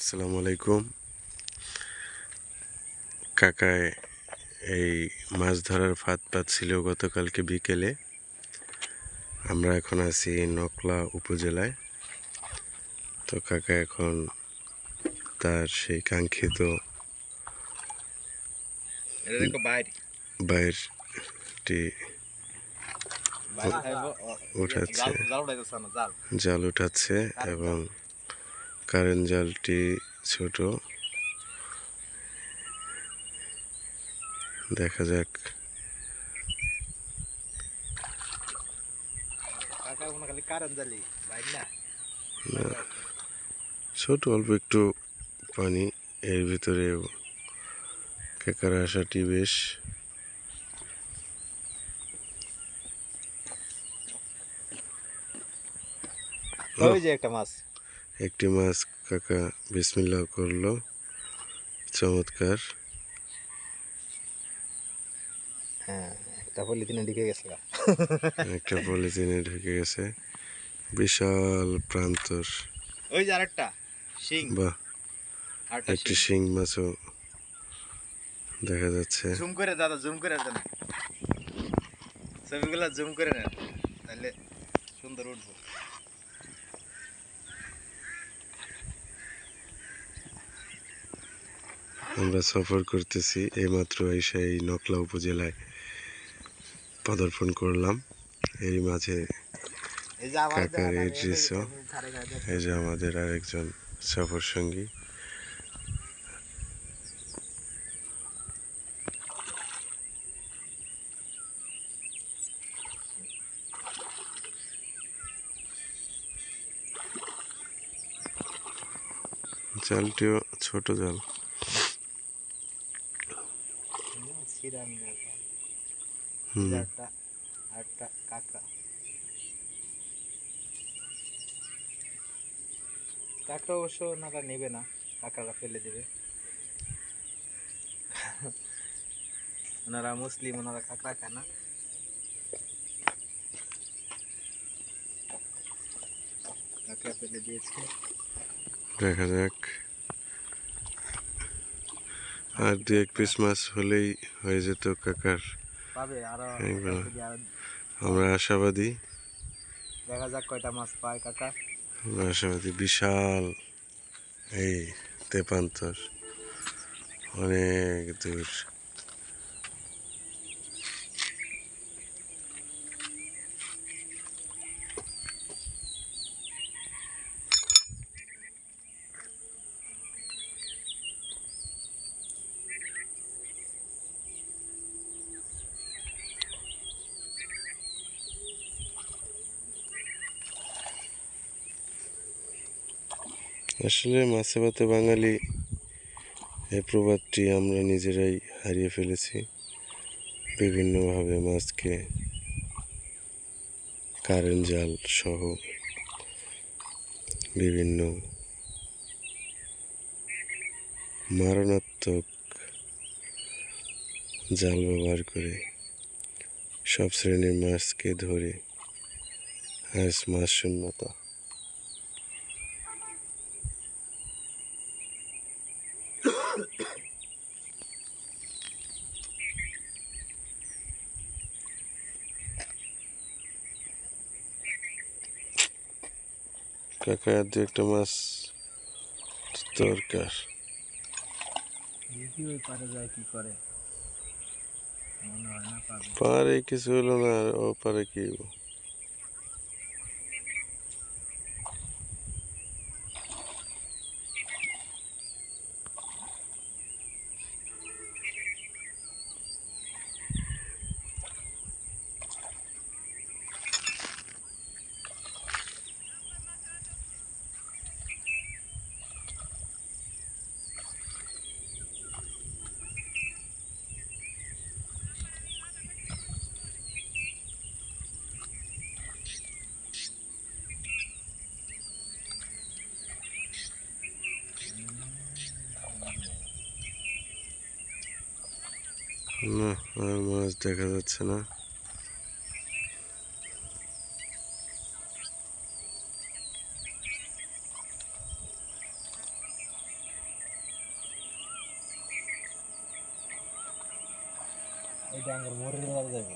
আসসালামু আলাইকুম কাকায় এই মাছ ধরার ফাঁদ পাতছিল গতকালকে বিকেলে। আমরা এখন আছি নকলা উপজেলায়। তো কাকা এখন তার সেই কাঙ্ক্ষিত বাইরটি উঠাচ্ছে, জাল উঠাচ্ছে এবং কারেন্ট জালটি ছোট। দেখা যাক। ছোট অল্প একটু পানি, এর ভিতরে কাকার আশাটি বেশ। একটি মাছ কাকা বিসমিল্লাহ করলো, চমৎকার। একটা পলিথিনে ঢুকে গেছে। একটা পলিথিনে ঢুকে গেছে, বিশাল প্রান্তর। ওই যে আরেকটা শিং, বাহ, একটি শিং মাছও দেখা যাচ্ছে। জুম করে দাদা, জুম করে দেন, ছবিগুলো জুম করে নেন, তাহলে সুন্দর উঠবো। আমরা সফর করতেছি, এইমাত্র এসে এই নকলা উপজেলায় পদার্পণ করলাম। এর মাঝে কাকার এই দৃশ্য। এই যে আমাদের আরেকজন সফর সঙ্গী। জালটিও ছোট জাল। কাঁকড়া অবশ্য ওনারা নেবে না, কাঁকড়া ফেলে দেবে। ওনারা মুসলিম, ওনারা কাঁকড়া খায় না। কাঁকড়া ফেলে দিয়েছে। দেখা যাক, আর দু এক পিস মাছ হলেই হয়ে যেত কাকার। পাবে আরো, আমরা আশাবাদী। দেখা যাক কয়টা মাছ পায় কাকা। আমরা আশাবাদী। বিশাল এই তেপান্তর, অনেক দূর। আসলে মাছে ভাতে বাঙালি, এই প্রবাদটি আমরা নিজেরাই হারিয়ে ফেলেছি। বিভিন্নভাবে মাছকে কারেন্ট জাল সহ বিভিন্ন মারণাত্মক জাল ব্যবহার করে সব শ্রেণীর মাছকে ধরে আজ মাছ শূন্যতা। কাকা আর দু একটা মাছ দরকার। দেখি ওই পারে যায় কি করে, মনে হয় না পাবে। পারে কিছু হলো না, ও পারে কি হলো? না, আর মাছ দেখা যাচ্ছে না। এই ডাঙ্গর মরে যাবে